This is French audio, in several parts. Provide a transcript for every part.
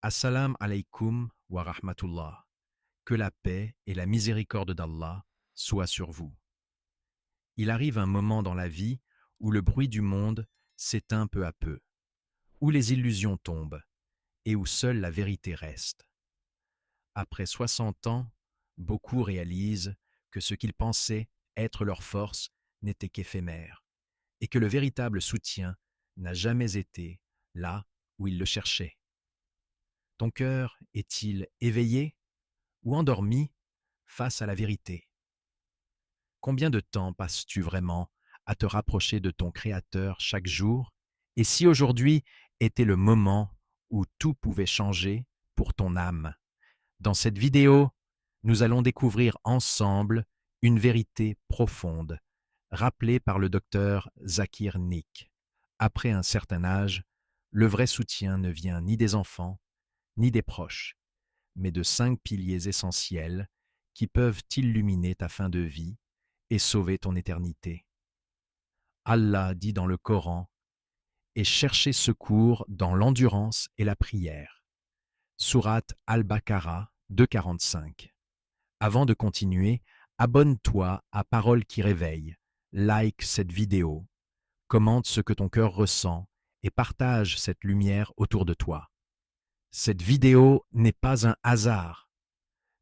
Assalam alaikum wa rahmatullah. Que la paix et la miséricorde d'Allah soient sur vous. Il arrive un moment dans la vie où le bruit du monde s'éteint peu à peu, où les illusions tombent et où seule la vérité reste. Après 60 ans, beaucoup réalisent que ce qu'ils pensaient être leur force n'était qu'éphémère et que le véritable soutien n'a jamais été là où ils le cherchaient. Ton cœur est-il éveillé ou endormi face à la vérité? Combien de temps passes-tu vraiment à te rapprocher de ton Créateur chaque jour? Et si aujourd'hui était le moment où tout pouvait changer pour ton âme? Dans cette vidéo, nous allons découvrir ensemble une vérité profonde, rappelée par le docteur Zakir Nik. Après un certain âge, le vrai soutien ne vient ni des enfants, ni des proches, mais de 5 piliers essentiels qui peuvent illuminer ta fin de vie et sauver ton éternité. Allah dit dans le Coran: et cherchez secours dans l'endurance et la prière. Sourate Al-Baqarah 2,45. Avant de continuer, abonne-toi à Parole qui réveille, like cette vidéo, commente ce que ton cœur ressent et partage cette lumière autour de toi. Cette vidéo n'est pas un hasard.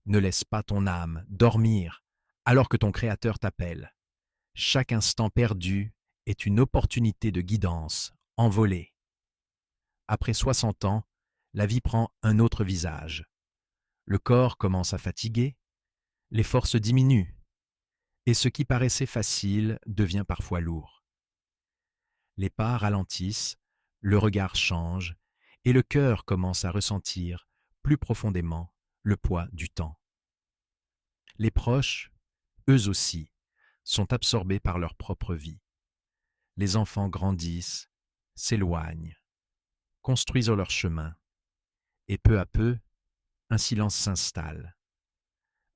Ne laisse pas ton âme dormir alors que ton Créateur t'appelle. Chaque instant perdu est une opportunité de guidance envolée. Après 60 ans, la vie prend un autre visage. Le corps commence à fatiguer, les forces diminuent, et ce qui paraissait facile devient parfois lourd. Les pas ralentissent, le regard change, et le cœur commence à ressentir plus profondément le poids du temps. Les proches, eux aussi, sont absorbés par leur propre vie. Les enfants grandissent, s'éloignent, construisent leur chemin, et peu à peu, un silence s'installe.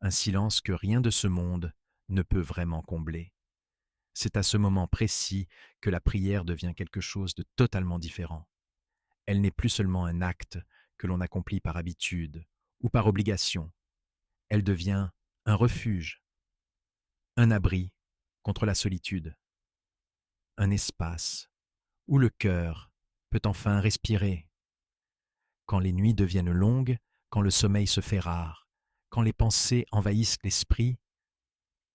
Un silence que rien de ce monde ne peut vraiment combler. C'est à ce moment précis que la prière devient quelque chose de totalement différent. Elle n'est plus seulement un acte que l'on accomplit par habitude ou par obligation. Elle devient un refuge, un abri contre la solitude, un espace où le cœur peut enfin respirer. Quand les nuits deviennent longues, quand le sommeil se fait rare, quand les pensées envahissent l'esprit,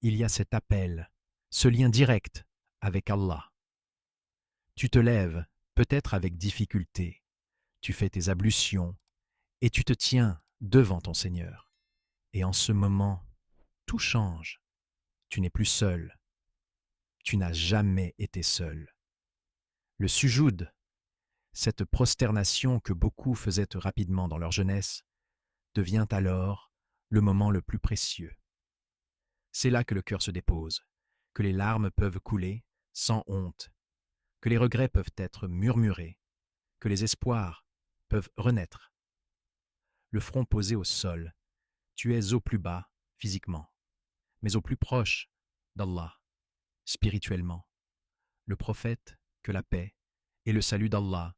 il y a cet appel, ce lien direct avec Allah. Tu te lèves, peut-être avec difficulté, tu fais tes ablutions et tu te tiens devant ton Seigneur. Et en ce moment, tout change. Tu n'es plus seul. Tu n'as jamais été seul. Le sujoud, cette prosternation que beaucoup faisaient rapidement dans leur jeunesse, devient alors le moment le plus précieux. C'est là que le cœur se dépose, que les larmes peuvent couler sans honte, que les regrets peuvent être murmurés, que les espoirs peuvent renaître. Le front posé au sol, tu es au plus bas physiquement, mais au plus proche d'Allah, spirituellement. Le prophète, que la paix et le salut d'Allah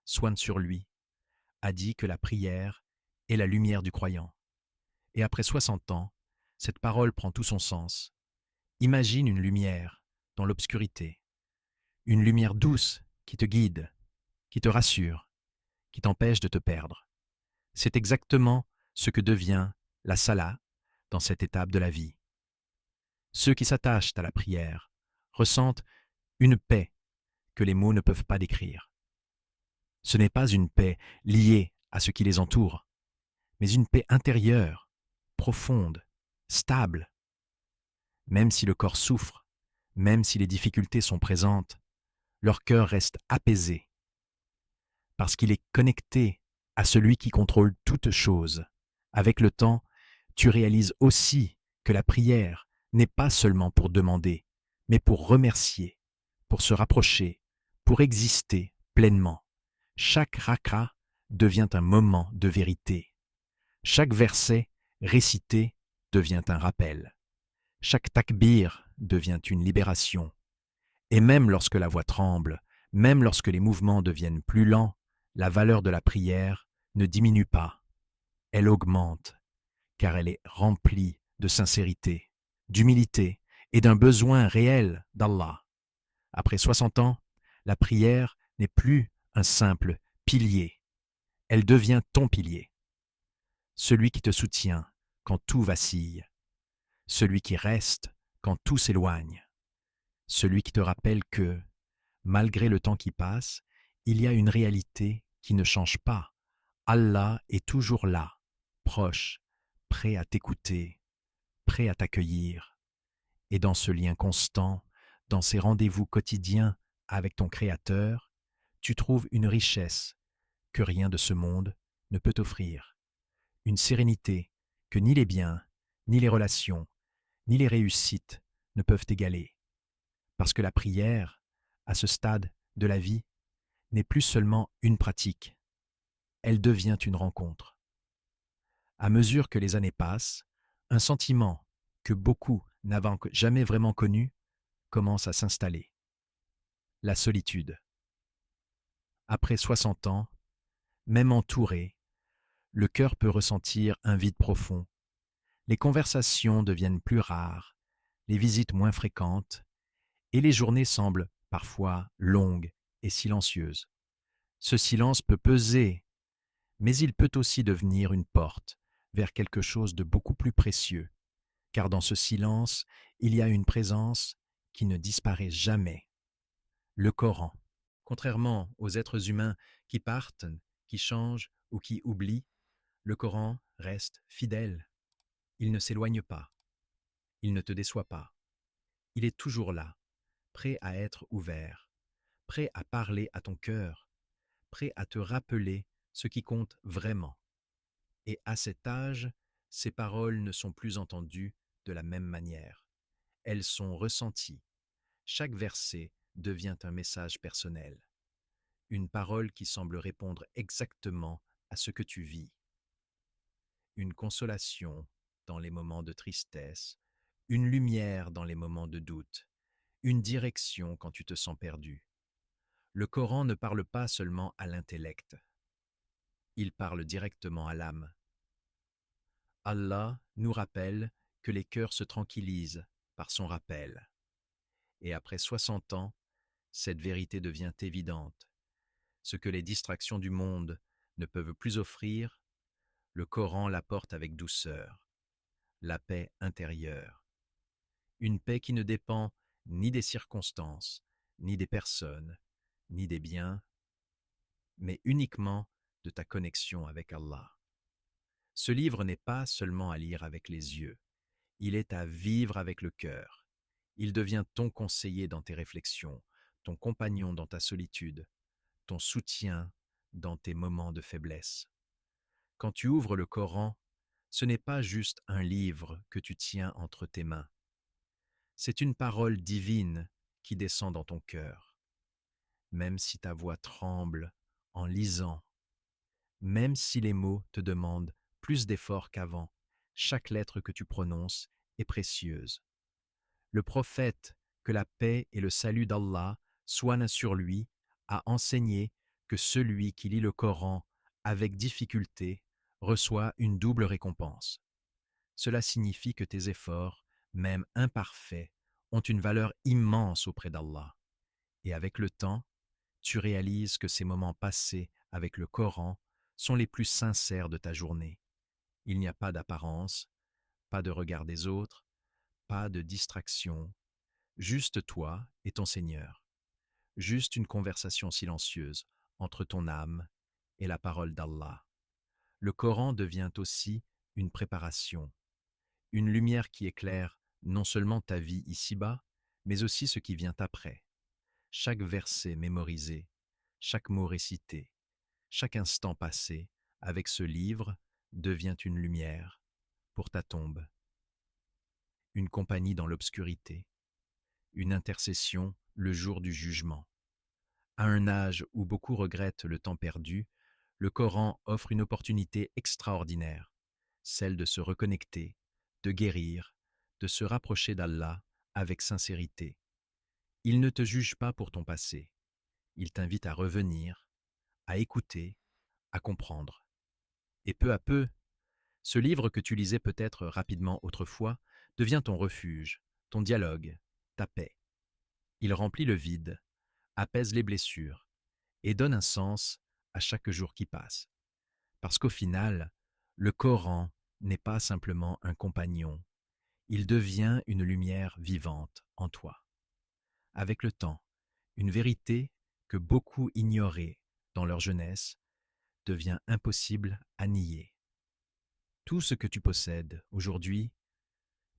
soignent sur lui, a dit que la prière est la lumière du croyant. Et après 60 ans, cette parole prend tout son sens. Imagine une lumière dans l'obscurité, une lumière douce qui te guide, qui te rassure, qui t'empêche de te perdre. C'est exactement ce que devient la salat dans cette étape de la vie. Ceux qui s'attachent à la prière ressentent une paix que les mots ne peuvent pas décrire. Ce n'est pas une paix liée à ce qui les entoure, mais une paix intérieure, profonde, stable. Même si le corps souffre, même si les difficultés sont présentes, leur cœur reste apaisé, parce qu'il est connecté à celui qui contrôle toutes choses. Avec le temps, tu réalises aussi que la prière n'est pas seulement pour demander, mais pour remercier, pour se rapprocher, pour exister pleinement. Chaque raka devient un moment de vérité. Chaque verset récité devient un rappel. Chaque takbir devient une libération. Et même lorsque la voix tremble, même lorsque les mouvements deviennent plus lents, la valeur de la prière ne diminue pas, elle augmente, car elle est remplie de sincérité, d'humilité et d'un besoin réel d'Allah. Après 60 ans, la prière n'est plus un simple pilier, elle devient ton pilier, celui qui te soutient quand tout vacille, celui qui reste quand tout s'éloigne, celui qui te rappelle que, malgré le temps qui passe, il y a une réalité qui ne change pas. Allah est toujours là, proche, prêt à t'écouter, prêt à t'accueillir. Et dans ce lien constant, dans ces rendez-vous quotidiens avec ton Créateur, tu trouves une richesse que rien de ce monde ne peut t'offrir, une sérénité que ni les biens, ni les relations, ni les réussites ne peuvent égaler. Parce que la prière, à ce stade de la vie, n'est plus seulement une pratique, elle devient une rencontre. À mesure que les années passent, un sentiment que beaucoup n'avaient jamais vraiment connu commence à s'installer. La solitude. Après 60 ans, même entouré, le cœur peut ressentir un vide profond. Les conversations deviennent plus rares, les visites moins fréquentes, et les journées semblent parfois longues et silencieuses. Ce silence peut peser, mais il peut aussi devenir une porte vers quelque chose de beaucoup plus précieux, car dans ce silence, il y a une présence qui ne disparaît jamais, le Coran. Contrairement aux êtres humains qui partent, qui changent ou qui oublient, le Coran reste fidèle. Il ne s'éloigne pas, il ne te déçoit pas. Il est toujours là, prêt à être ouvert, prêt à parler à ton cœur, prêt à te rappeler ce qui compte vraiment. Et à cet âge, ces paroles ne sont plus entendues de la même manière. Elles sont ressenties. Chaque verset devient un message personnel, une parole qui semble répondre exactement à ce que tu vis. Une consolation dans les moments de tristesse, une lumière dans les moments de doute, une direction quand tu te sens perdu. Le Coran ne parle pas seulement à l'intellect, il parle directement à l'âme. Allah nous rappelle que les cœurs se tranquillisent par son rappel. Et après 60 ans, cette vérité devient évidente. Ce que les distractions du monde ne peuvent plus offrir, le Coran l'apporte avec douceur, la paix intérieure. Une paix qui ne dépend ni des circonstances, ni des personnes, ni des biens, mais uniquement de ta connexion avec Allah. Ce livre n'est pas seulement à lire avec les yeux, il est à vivre avec le cœur. Il devient ton conseiller dans tes réflexions, ton compagnon dans ta solitude, ton soutien dans tes moments de faiblesse. Quand tu ouvres le Coran, ce n'est pas juste un livre que tu tiens entre tes mains. C'est une parole divine qui descend dans ton cœur. Même si ta voix tremble en lisant, même si les mots te demandent plus d'efforts qu'avant, chaque lettre que tu prononces est précieuse. Le prophète, que la paix et le salut d'Allah soient sur lui, a enseigné que celui qui lit le Coran avec difficulté reçoit une double récompense. Cela signifie que tes efforts, même imparfaits, ont une valeur immense auprès d'Allah. Et avec le temps, tu réalises que ces moments passés avec le Coran sont les plus sincères de ta journée. Il n'y a pas d'apparence, pas de regard des autres, pas de distraction, juste toi et ton Seigneur, juste une conversation silencieuse entre ton âme et la parole d'Allah. Le Coran devient aussi une préparation, une lumière qui éclaire non seulement ta vie ici-bas, mais aussi ce qui vient après. Chaque verset mémorisé, chaque mot récité, chaque instant passé avec ce livre devient une lumière pour ta tombe, une compagnie dans l'obscurité, une intercession le jour du jugement. À un âge où beaucoup regrettent le temps perdu, le Coran offre une opportunité extraordinaire, celle de se reconnecter, de guérir, de se rapprocher d'Allah avec sincérité. Il ne te juge pas pour ton passé, il t'invite à revenir, à écouter, à comprendre. Et peu à peu, ce livre que tu lisais peut-être rapidement autrefois devient ton refuge, ton dialogue, ta paix. Il remplit le vide, apaise les blessures et donne un sens à chaque jour qui passe. Parce qu'au final, le Coran n'est pas simplement un compagnon, il devient une lumière vivante en toi. Avec le temps, une vérité que beaucoup ignoraient dans leur jeunesse devient impossible à nier. Tout ce que tu possèdes aujourd'hui,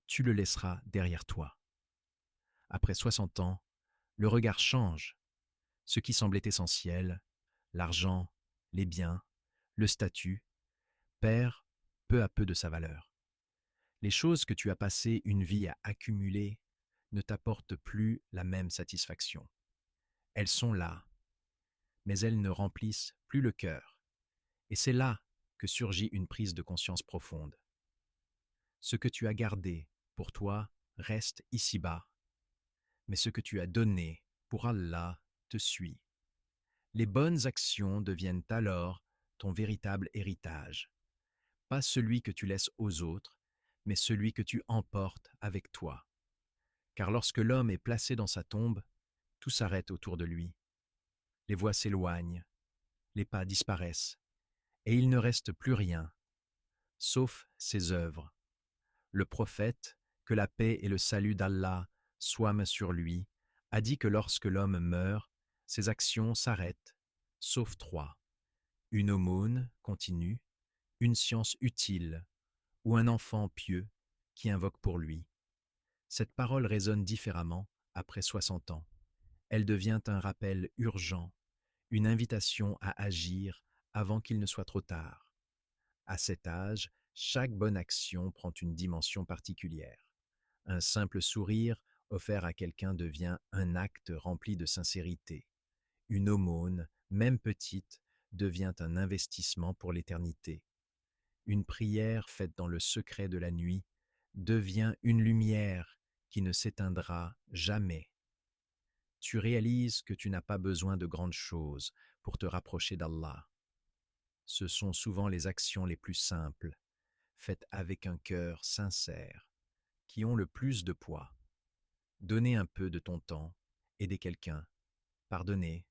tu le laisseras derrière toi. Après 60 ans, le regard change. Ce qui semblait essentiel, l'argent, les biens, le statut, perd peu à peu de sa valeur. Les choses que tu as passé une vie à accumuler ne t'apportent plus la même satisfaction. Elles sont là, mais elles ne remplissent plus le cœur. Et c'est là que surgit une prise de conscience profonde. Ce que tu as gardé pour toi reste ici-bas, mais ce que tu as donné pour Allah te suit. Les bonnes actions deviennent alors ton véritable héritage, pas celui que tu laisses aux autres, mais celui que tu emportes avec toi. Car lorsque l'homme est placé dans sa tombe, tout s'arrête autour de lui. Les voix s'éloignent, les pas disparaissent, et il ne reste plus rien, sauf ses œuvres. Le prophète, que la paix et le salut d'Allah soient sur lui, a dit que lorsque l'homme meurt, ses actions s'arrêtent, sauf trois: une aumône continue, une science utile, ou un enfant pieux qui invoque pour lui. Cette parole résonne différemment après 60 ans. Elle devient un rappel urgent, une invitation à agir avant qu'il ne soit trop tard. À cet âge, chaque bonne action prend une dimension particulière. Un simple sourire offert à quelqu'un devient un acte rempli de sincérité. Une aumône, même petite, devient un investissement pour l'éternité. Une prière faite dans le secret de la nuit devient une lumière qui ne s'éteindra jamais. Tu réalises que tu n'as pas besoin de grandes choses pour te rapprocher d'Allah. Ce sont souvent les actions les plus simples, faites avec un cœur sincère, qui ont le plus de poids. Donner un peu de ton temps, aider quelqu'un, pardonner,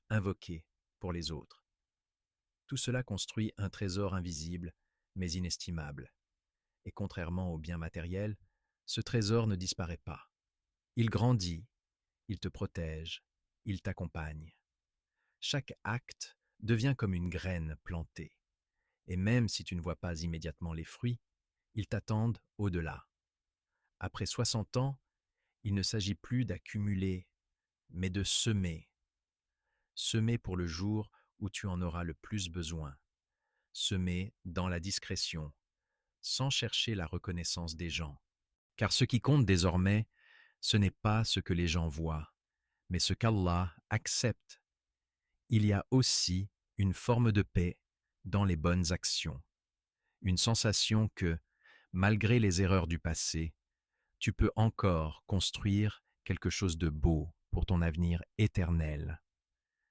invoquer pour les autres. Tout cela construit un trésor invisible, mais inestimable. Et contrairement aux biens matériels, ce trésor ne disparaît pas. Il grandit, il te protège, il t'accompagne. Chaque acte devient comme une graine plantée. Et même si tu ne vois pas immédiatement les fruits, ils t'attendent au-delà. Après 60 ans, il ne s'agit plus d'accumuler, mais de semer. Semer pour le jour où tu en auras le plus besoin. Semer dans la discrétion, sans chercher la reconnaissance des gens. Car ce qui compte désormais, ce n'est pas ce que les gens voient, mais ce qu'Allah accepte. Il y a aussi une forme de paix dans les bonnes actions. Une sensation que, malgré les erreurs du passé, tu peux encore construire quelque chose de beau pour ton avenir éternel.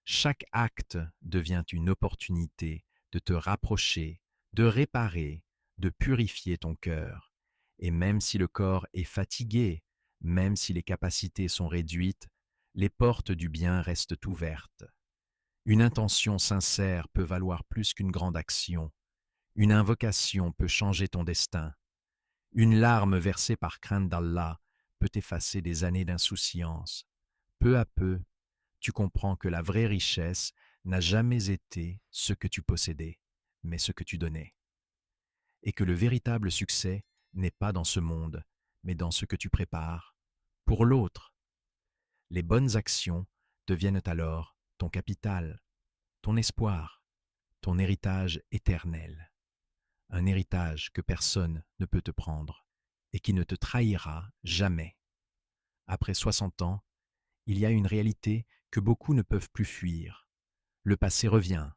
Chaque acte devient une opportunité de te rapprocher, de réparer, de purifier ton cœur. Et même si le corps est fatigué, même si les capacités sont réduites, les portes du bien restent ouvertes. Une intention sincère peut valoir plus qu'une grande action. Une invocation peut changer ton destin. Une larme versée par crainte d'Allah peut effacer des années d'insouciance. Peu à peu, tu comprends que la vraie richesse n'a jamais été ce que tu possédais, mais ce que tu donnais. Et que le véritable succès n'est pas dans ce monde, mais dans ce que tu prépares pour l'autre. Les bonnes actions deviennent alors ton capital, ton espoir, ton héritage éternel. Un héritage que personne ne peut te prendre et qui ne te trahira jamais. Après 60 ans, il y a une réalité que beaucoup ne peuvent plus fuir. Le passé revient,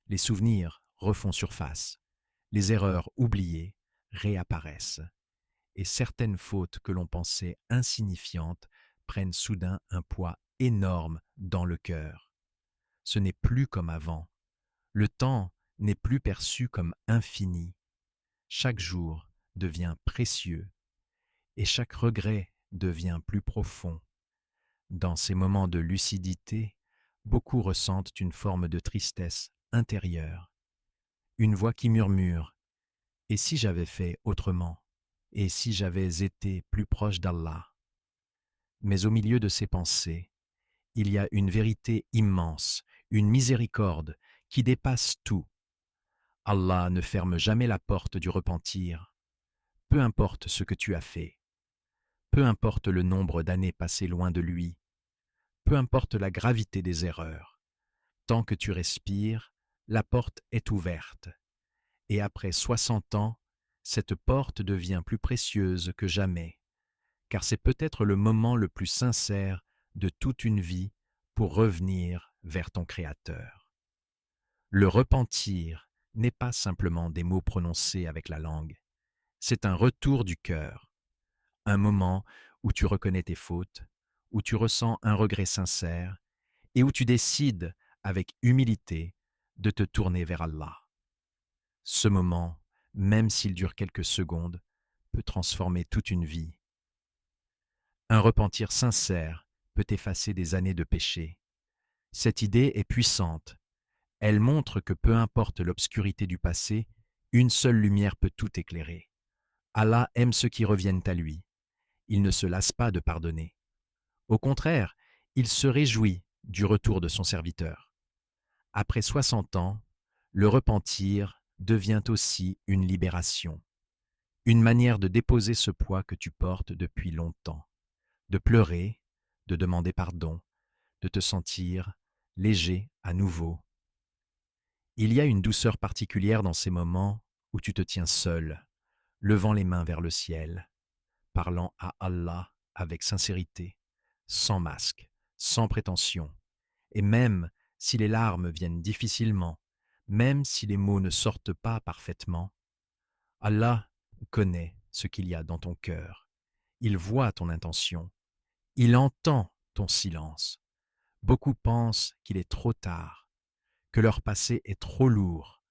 les souvenirs refont surface, les erreurs oubliées réapparaissent, et certaines fautes que l'on pensait insignifiantes prennent soudain un poids énorme dans le cœur. Ce n'est plus comme avant. Le temps n'est plus perçu comme infini. Chaque jour devient précieux et chaque regret devient plus profond. Dans ces moments de lucidité, beaucoup ressentent une forme de tristesse intérieure, une voix qui murmure « Et si j'avais fait autrement? Et si j'avais été plus proche d'Allah ?» Mais au milieu de ces pensées, il y a une vérité immense, une miséricorde qui dépasse tout. Allah ne ferme jamais la porte du repentir, peu importe ce que tu as fait, peu importe le nombre d'années passées loin de lui, peu importe la gravité des erreurs. Tant que tu respires, la porte est ouverte. Et après 60 ans, cette porte devient plus précieuse que jamais, car c'est peut-être le moment le plus sincère de toute une vie pour revenir vers ton Créateur. Le repentir n'est pas simplement des mots prononcés avec la langue, c'est un retour du cœur, un moment où tu reconnais tes fautes, où tu ressens un regret sincère et où tu décides avec humilité de te tourner vers Allah. Ce moment, même s'il dure quelques secondes, peut transformer toute une vie. Un repentir sincère peut effacer des années de péché. Cette idée est puissante. Elle montre que peu importe l'obscurité du passé, une seule lumière peut tout éclairer. Allah aime ceux qui reviennent à lui. Il ne se lasse pas de pardonner. Au contraire, il se réjouit du retour de son serviteur. Après 60 ans, le repentir devient aussi une libération, une manière de déposer ce poids que tu portes depuis longtemps, de pleurer, de demander pardon, de te sentir léger à nouveau. Il y a une douceur particulière dans ces moments où tu te tiens seul, levant les mains vers le ciel, parlant à Allah avec sincérité, sans masque, sans prétention, et même si les larmes viennent difficilement, même si les mots ne sortent pas parfaitement, Allah connaît ce qu'il y a dans ton cœur. Il voit ton intention. Il entend ton silence. Beaucoup pensent qu'il est trop tard, que leur passé est trop lourd,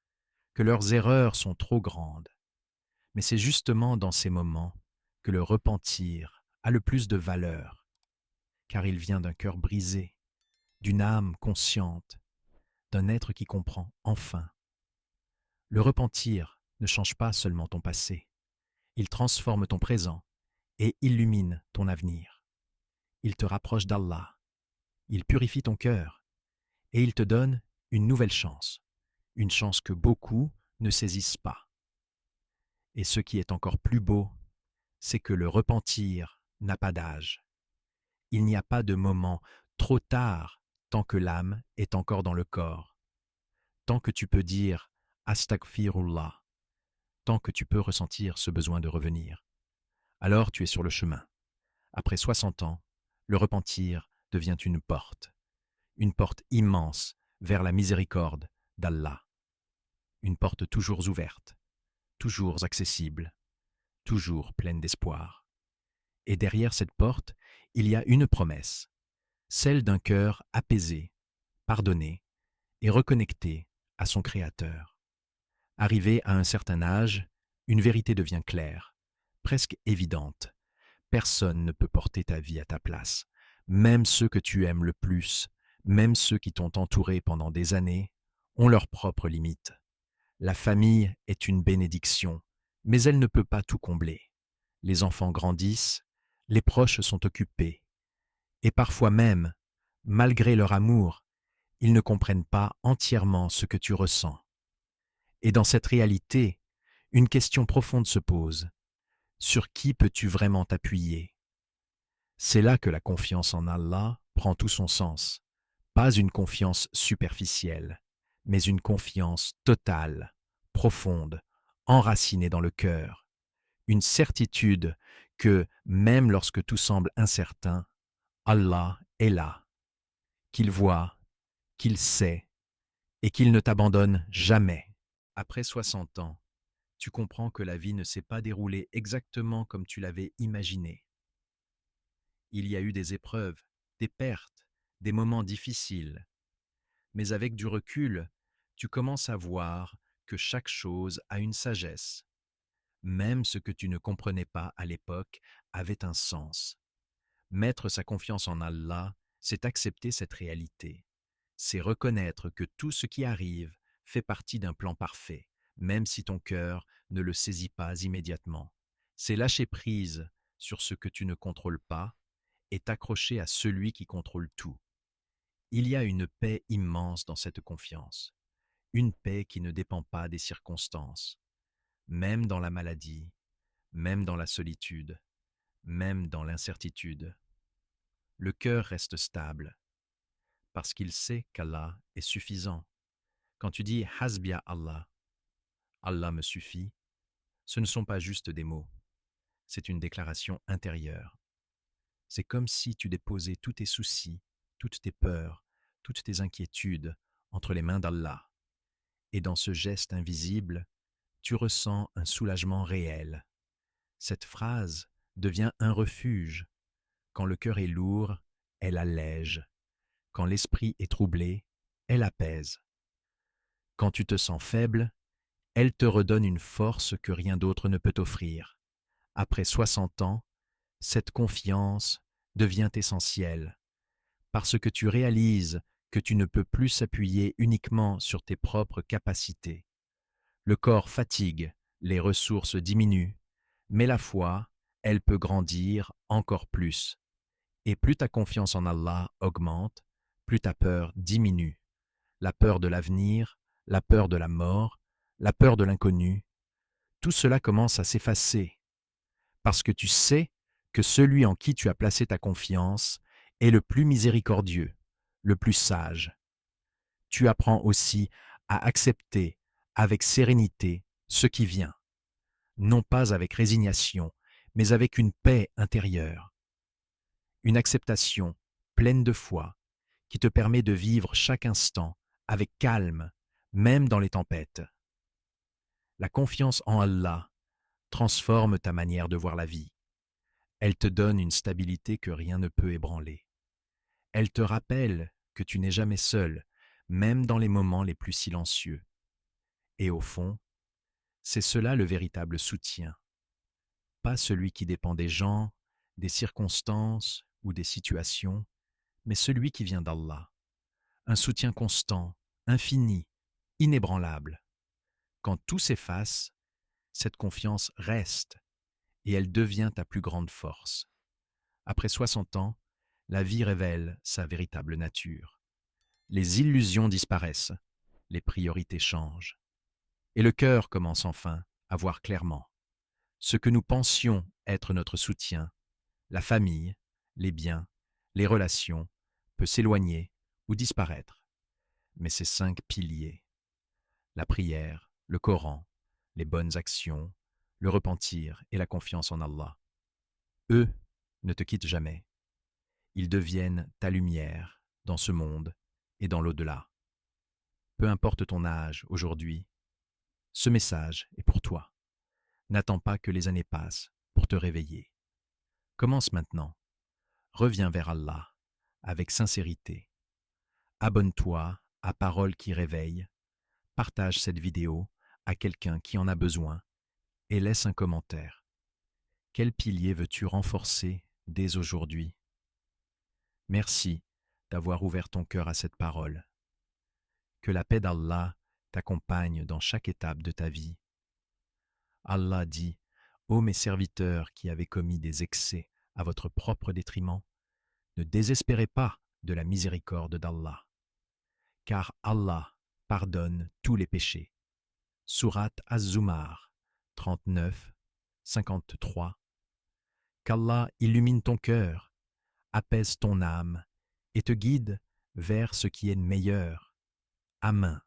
que leurs erreurs sont trop grandes. Mais c'est justement dans ces moments que le repentir a le plus de valeur, car il vient d'un cœur brisé, d'une âme consciente, d'un être qui comprend enfin. Le repentir ne change pas seulement ton passé, il transforme ton présent et illumine ton avenir. Il te rapproche d'Allah, il purifie ton cœur et il te donne une nouvelle chance, une chance que beaucoup ne saisissent pas. Et ce qui est encore plus beau, c'est que le repentir n'a pas d'âge. Il n'y a pas de moment trop tard tant que l'âme est encore dans le corps, tant que tu peux dire Astaghfirullah, tant que tu peux ressentir ce besoin de revenir. Alors tu es sur le chemin. Après 60 ans, le repentir devient une porte immense vers la miséricorde d'Allah, une porte toujours ouverte, toujours accessible, toujours pleine d'espoir. Et derrière cette porte, il y a une promesse, celle d'un cœur apaisé, pardonné et reconnecté à son Créateur. Arrivé à un certain âge, une vérité devient claire, presque évidente. Personne ne peut porter ta vie à ta place. Même ceux que tu aimes le plus, même ceux qui t'ont entouré pendant des années, ont leurs propres limites. La famille est une bénédiction, mais elle ne peut pas tout combler. Les enfants grandissent, les proches sont occupés, et parfois même, malgré leur amour, ils ne comprennent pas entièrement ce que tu ressens. Et dans cette réalité, une question profonde se pose. Sur qui peux-tu vraiment t'appuyer? C'est là que la confiance en Allah prend tout son sens. Pas une confiance superficielle, mais une confiance totale, profonde, enracinée dans le cœur. Une certitude que, même lorsque tout semble incertain, Allah est là, qu'il voit, qu'il sait, et qu'il ne t'abandonne jamais. Après 60 ans, tu comprends que la vie ne s'est pas déroulée exactement comme tu l'avais imaginé. Il y a eu des épreuves, des pertes, des moments difficiles. Mais avec du recul, tu commences à voir que chaque chose a une sagesse. Même ce que tu ne comprenais pas à l'époque avait un sens. Mettre sa confiance en Allah, c'est accepter cette réalité. C'est reconnaître que tout ce qui arrive fait partie d'un plan parfait, même si ton cœur ne le saisit pas immédiatement. C'est lâcher prise sur ce que tu ne contrôles pas et t'accrocher à celui qui contrôle tout. Il y a une paix immense dans cette confiance, une paix qui ne dépend pas des circonstances, même dans la maladie, même dans la solitude, même dans l'incertitude. Le cœur reste stable, parce qu'il sait qu'Allah est suffisant. Quand tu dis Hasbia Allah, Allah me suffit, ce ne sont pas juste des mots, c'est une déclaration intérieure. C'est comme si tu déposais tous tes soucis, toutes tes peurs, toutes tes inquiétudes entre les mains d'Allah. Et dans ce geste invisible, tu ressens un soulagement réel. Cette phrase devient un refuge. Quand le cœur est lourd, elle allège. Quand l'esprit est troublé, elle apaise. Quand tu te sens faible, elle te redonne une force que rien d'autre ne peut offrir. Après 60 ans, cette confiance devient essentielle, parce que tu réalises que tu ne peux plus s'appuyer uniquement sur tes propres capacités. Le corps fatigue, les ressources diminuent, mais la foi, elle peut grandir encore plus. Et plus ta confiance en Allah augmente, plus ta peur diminue. La peur de l'avenir, la peur de la mort, la peur de l'inconnu, tout cela commence à s'effacer, parce que tu sais que celui en qui tu as placé ta confiance est le plus miséricordieux, le plus sage. Tu apprends aussi à accepter avec sérénité ce qui vient, non pas avec résignation, mais avec une paix intérieure, une acceptation pleine de foi qui te permet de vivre chaque instant avec calme, même dans les tempêtes. La confiance en Allah transforme ta manière de voir la vie. Elle te donne une stabilité que rien ne peut ébranler. Elle te rappelle que tu n'es jamais seul, même dans les moments les plus silencieux. Et au fond, c'est cela le véritable soutien, pas celui qui dépend des gens, des circonstances ou des situations, mais celui qui vient d'Allah. Un soutien constant, infini, inébranlable. Quand tout s'efface, cette confiance reste et elle devient ta plus grande force. Après 60 ans, la vie révèle sa véritable nature. Les illusions disparaissent, les priorités changent. Et le cœur commence enfin à voir clairement. Ce que nous pensions être notre soutien, la famille, les biens, les relations, peut s'éloigner ou disparaître. Mais ces 5 piliers, la prière, le Coran, les bonnes actions, le repentir et la confiance en Allah, eux ne te quittent jamais. Ils deviennent ta lumière dans ce monde et dans l'au-delà. Peu importe ton âge aujourd'hui, ce message est pour toi. N'attends pas que les années passent pour te réveiller. Commence maintenant. Reviens vers Allah avec sincérité. Abonne-toi à Paroles qui réveillent. Partage cette vidéo à quelqu'un qui en a besoin et laisse un commentaire. Quel pilier veux-tu renforcer dès aujourd'hui? Merci d'avoir ouvert ton cœur à cette parole. Que la paix d'Allah t'accompagne dans chaque étape de ta vie. Allah dit, ô mes serviteurs qui avez commis des excès à votre propre détriment, ne désespérez pas de la miséricorde d'Allah, car Allah pardonne tous les péchés. Sourate Az-Zumar 39, 53. Qu'Allah illumine ton cœur, apaise ton âme et te guide vers ce qui est meilleur. Amen.